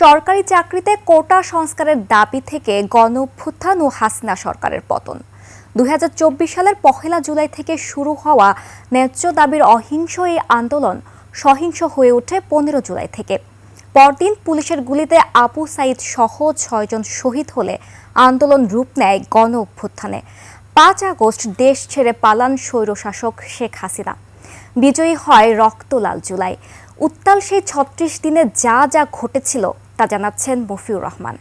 সরকারি চাকরিতে কোটা সংস্কারের দাবি থেকে গণঅভ্যুত্থান ও হাসিনা সরকারের পতন। 2024 সালের 1 জুলাই থেকে শুরু হওয়া ন্যায্য দাবির অহিংস এই আন্দোলন সহিংস হয়ে ওঠে 15 জুলাই থেকে। পরদিন পুলিশের গুলিতে আবু সাইদ সহ 6 জন শহীদ হলে আন্দোলন রূপ নেয় গণঅভ্যুত্থানে। 5 আগস্ট দেশ ছেড়ে পালান স্বৈরশাসক শেখ হাসিনা। বিজয়ী হয় রক্তলাল জুলাই। উত্তাল সেই 36 দিনে যা যা ঘটেছিল তা জানাচ্ছেন মফিউর রহমান।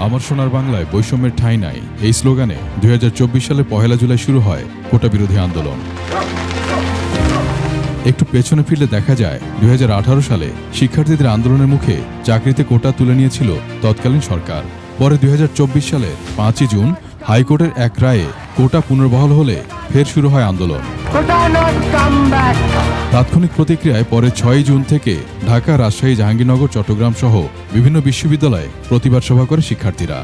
আমার সোনার বাংলায় বৈষম্যের ঠাঁই নাই, এই স্লোগানে 2024 সালের 1 জুলাই শুরু হয় কোটা বিরোধী আন্দোলন। একটু পেছনে ফিরলে দেখা যায় 2018 সালে শিক্ষার্থীদের আন্দোলনের মুখে চাকরিতে কোটা তুলে নিয়েছিল তৎকালীন সরকার। পরে 2024 সালের 5 জুন হাইকোর্টের এক রায়ে কোটা পুনর্বহাল হলে ফের শুরু হয় আন্দোলন। তাৎক্ষণিক প্রতিক্রিয়ায় পরে 6 জুন থেকে ঢাকা, রাজশাহী, জাহাঙ্গীরনগর, চট্টগ্রাম সহ বিভিন্ন বিশ্ববিদ্যালয়ে প্রতিবাদ সভা করে শিক্ষার্থীরা।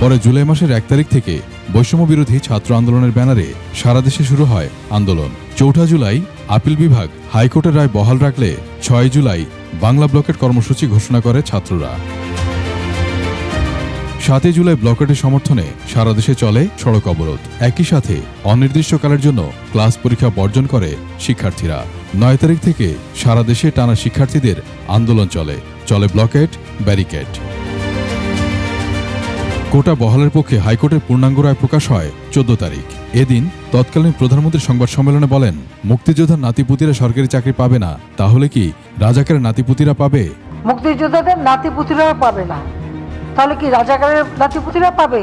পরে জুলাই মাসের 1 তারিখ থেকে বৈষম্য বিরোধী ছাত্র আন্দোলনের ব্যানারে সারা দেশে শুরু হয় আন্দোলন। 4 জুলাই আপিল বিভাগ হাইকোর্টের রায় বহাল রাখলে 6 জুলাই বাংলা ব্লকেট কর্মসূচি ঘোষণা করে ছাত্ররা। 7 জুলাই ব্লকেটের সমর্থনে সারা দেশে চলে সড়ক অবরোধ। একই সাথে অনির্দিষ্টকালের জন্য ক্লাস পরীক্ষা বর্জন করে শিক্ষার্থীরা। 9 তারিখ থেকে সারা দেশে টানা শিক্ষার্থীদের আন্দোলন চলে ব্লকেট, ব্যারিকেড। কোটা বহালের পক্ষে হাইকোর্টের পূর্ণাঙ্গ রায় প্রকাশ হয় 14 তারিখ। এদিন তৎকালীন প্রধানমন্ত্রী সংবাদ সম্মেলনে বলেন, মুক্তিযোদ্ধার নাতিপুতিরা সরকারি চাকরি পাবে না, তাহলে কি রাজাকারের নাতিপুতিরা পাবে? মুক্তিযোদ্ধাদের নাতিপুতিরা পাবে না, তাহলে কি রাজাকারের নাতিপুতিরা পাবে?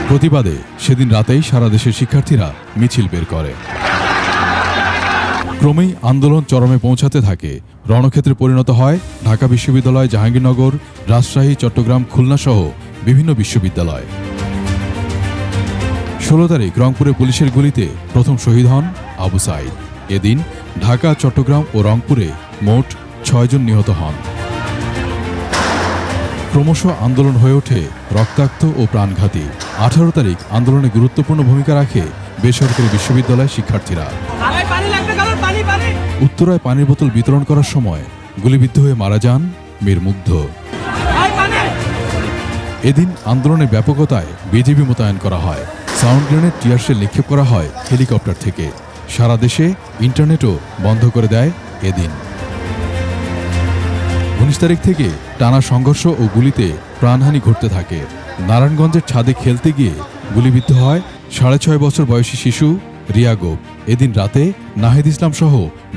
প্রতিবাদে সেদিন রাতেই সারা দেশের শিক্ষার্থীরা মিছিল বের করে। ক্রমেই আন্দোলন চরমে পৌঁছাতে থাকে। রণক্ষেত্রে পরিণত হয় ঢাকা বিশ্ববিদ্যালয়, জাহাঙ্গীরনগর, রাজশাহী, চট্টগ্রাম, খুলনা সহ বিভিন্ন বিশ্ববিদ্যালয়। 16 তারিখ রংপুরে পুলিশের গুলিতে প্রথম শহীদ হন আবু সাইদ। এদিন ঢাকা, চট্টগ্রাম ও রংপুরে মোট 6 জন নিহত হন। ক্রমশ আন্দোলন হয়ে ওঠে রক্তাক্ত ও প্রাণঘাতী। 18 তারিখ আন্দোলনে গুরুত্বপূর্ণ ভূমিকা রাখে বেসরকারি বিশ্ববিদ্যালয়ের শিক্ষার্থীরা। উত্তরায় পানির বোতল বিতরণ করার সময় গুলিবিদ্ধ হয়ে মারা যান মীর মুগ্ধ। এদিন আন্দোলনের ব্যাপকতায় বিজিবি মোতায়েন করা হয়। সাউন্ড গ্রেনেড, টিয়ারশেল নিক্ষেপ করা হয় হেলিকপ্টার থেকে। সারা দেশে ইন্টারনেটও বন্ধ করে দেয় এদিন। 19 তারিখ থেকে টানা সংঘর্ষ ও গুলিতে প্রাণহানি ঘটতে থাকে। নারায়ণগঞ্জের ছাদে খেলতে গিয়ে গুলিবিদ্ধ হয় 6.5 বছর বয়সী শিশু রিয়া গোপ। এদিন রাতে নাহিদ ইসলাম সহ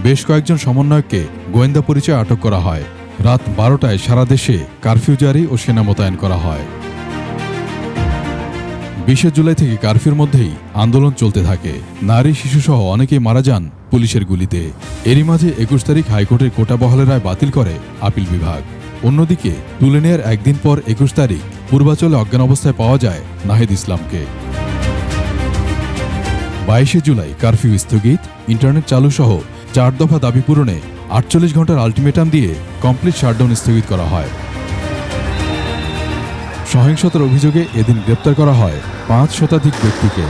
বেশ কয়েকজন সমন্বয়ককে গোয়েন্দা পরিচয়ে আটক করা হয়। রাত 12টায় সারা দেশে কারফিউ জারি ও সেনা মোতায়েন করা হয়। 20 জুলাই থেকে কারফিউর মধ্যেই আন্দোলন চলতে থাকে। নারী, শিশুসহ অনেকেই মারা যান পুলিশের গুলিতে। এরই মাঝে 21 তারিখ হাইকোর্টের কোটা বহালের রায় বাতিল করে আপিল বিভাগ। অন্যদিকে তুলে নেয়ার একদিন পর 21 তারিখ পূর্বাচলে অজ্ঞান অবস্থায় পাওয়া যায় নাহিদ ইসলামকে। 22 জুলাই কারফিউ স্থগিত, ইন্টারনেট চালু সহ 4 দফা দাবি পূরণে 48 ঘন্টার আলটিমেটাম দিয়ে কমপ্লিট শাটডাউন স্থগিত করা হয়। সহিংসতার অভিযোগে এদিন গ্রেপ্তার করা হয় 5 শতাধিক ব্যক্তিকে।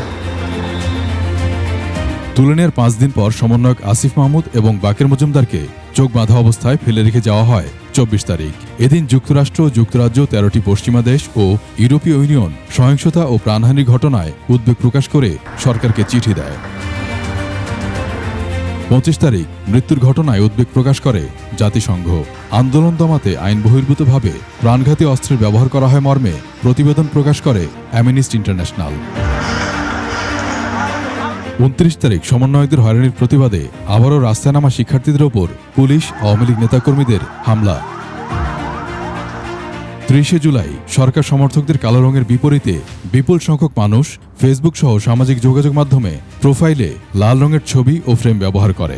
তুলে নেয়ার 5 দিন পর সমন্বয়ক আসিফ মাহমুদ এবং বাকের মজুমদারকে চোখ বাঁধা অবস্থায় ফেলে রেখে যাওয়া হয় 24 তারিখ। এদিন যুক্তরাষ্ট্র, যুক্তরাজ্য, 13টি পশ্চিমা দেশ ও ইউরোপীয় ইউনিয়ন সহিংসতা ও প্রাণহানির ঘটনায় উদ্বেগ প্রকাশ করে সরকারকে চিঠি দেয়। 25 তারিখ মৃত্যুর ঘটনায় উদ্বেগ প্রকাশ করে জাতিসংঘ। আন্দোলন দমাতে আইন বহির্ভূতভাবে প্রাণঘাতী অস্ত্রের ব্যবহার করা হয় মর্মে প্রতিবেদন প্রকাশ করে অ্যামনেস্টি ইন্টারন্যাশনাল। 29 তারিখ সমন্বয়কদের হয়রানির প্রতিবাদে আবারও রাস্তায় নামা শিক্ষার্থীদের ওপর পুলিশ, আওয়ামী লীগ নেতাকর্মীদের হামলা। 30 জুলাই সরকার সমর্থকদের কালো রঙের বিপরীতে বিপুল সংখ্যক মানুষ ফেসবুক সহ সামাজিক যোগাযোগ মাধ্যমে প্রোফাইলে লাল রঙের ছবি ও ফ্রেম ব্যবহার করে।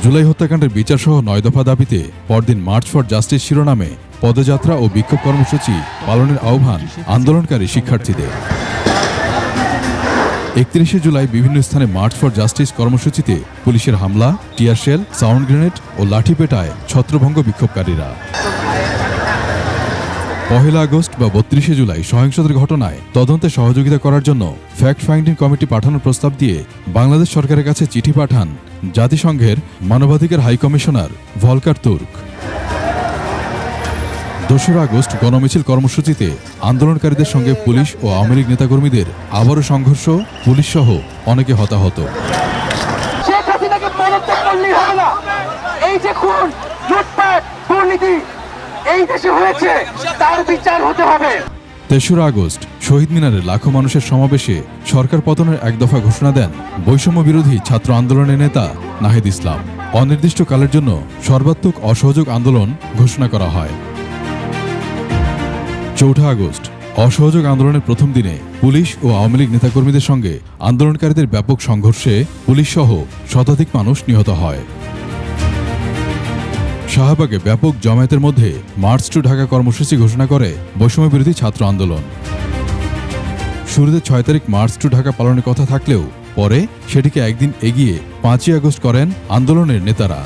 জুলাই হত্যাকাণ্ডের বিচার সহ 9 দফা দাবিতে পরদিন মার্চ ফর জাস্টিস শিরোনামে পদযাত্রা ও বিক্ষোভ কর্মসূচি পালনের আহ্বান আন্দোলনকারী শিক্ষার্থীদের। 31 জুলাই বিভিন্ন স্থানে মার্চ ফর জাস্টিস কর্মসূচিতে পুলিশের হামলা, টিয়ারশেল, সাউন্ড গ্রেনেড ও লাঠি পেটায় ছত্রভঙ্গ বিক্ষোভকারীরা। 1 আগস্ট বা 32 জুলাই সহিংসতার ঘটনায় তদন্তে সহযোগিতা করার জন্য ফ্যাক্ট ফাইন্ডিং কমিটি পাঠানোর প্রস্তাব দিয়ে বাংলাদেশ সরকারের কাছে চিঠি পাঠান জাতিসংঘের মানবাধিকার high commissioner Volker Turk. 2 August গণমিছিল কর্মসূচিতে আন্দোলনকারীদের সঙ্গে পুলিশ ও আওয়ামী লীগ নেতাকর্মীদের আবারও সংঘর্ষ, পুলিশ সহ অনেকে হতাহত। শেখ হাসিনাকে পদত্যাগ করলেই হবে না। এই যে খুন, লুটপাট, দুর্নীতি এই দেশে হয়েছে, তার বিচার হতে হবে। 3 আগস্ট শহীদ মিনারে লাখো মানুষের সমাবেশে সরকার পতনের এক দফা ঘোষণা দেন বৈষম্য বিরোধী ছাত্র আন্দোলনের নেতা নাহিদ ইসলাম। অনির্দিষ্টকালের জন্য সর্বাত্মক অসহযোগ আন্দোলন ঘোষণা করা হয়। 4 আগস্ট অসহযোগ আন্দোলনের প্রথম দিনে পুলিশ ও আওয়ামী লীগ নেতাকর্মীদের সঙ্গে আন্দোলনকারীদের ব্যাপক সংঘর্ষে পুলিশ সহ শতাধিক মানুষ নিহত হয়। শাহবাগে ব্যাপক জমায়েতের মধ্যে মার্চ টু ঢাকা কর্মসূচি ঘোষণা করে বৈষম্য বিরোধী ছাত্র আন্দোলন। শুরুতে 6 তারিখ মার্চ টু ঢাকা পালনের কথা থাকলেও পরে সেটিকে একদিন এগিয়ে 5 আগস্ট করেন আন্দোলনের নেতারা।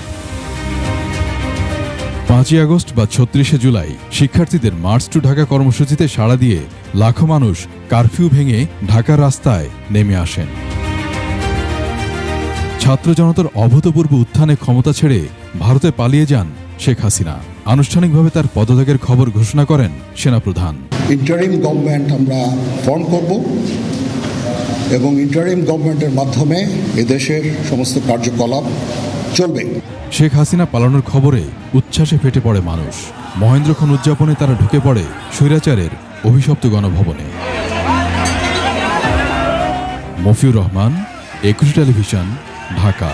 5 আগস্ট বা 36 জুলাই শিক্ষার্থীদের মার্চ টু ঢাকা কর্মসূচিতে সাড়া দিয়ে লাখো মানুষ কারফিউ ভেঙে ঢাকার রাস্তায় নেমে আসেন। ছাত্র জনতার অভূতপূর্ব উত্থানে ক্ষমতা ছেড়ে ভারতে পালিয়ে যান শেখ হাসিনা। আনুষ্ঠানিকভাবে তার পদত্যাগের খবর ঘোষণা করেন সেনাপ্রধান। ইন্টারিম গভর্নমেন্ট আমরা ফর্ম করব এবং ইন্টারিম গভর্নমেন্টের মাধ্যমে এদেশের সমস্ত কার্যকলাপ চলবে। শেখ হাসিনা পালানোর খবরে উচ্ছ্বাসে ফেটে পড়ে মানুষ। মহেন্দ্রক্ষণ উদযাপনে তারা ঢুকে পড়ে স্বৈরাচারের অভিশপ্ত গণভবনে। মফিউর রহমান, একুশে টেলিভিশন, ঢাকা।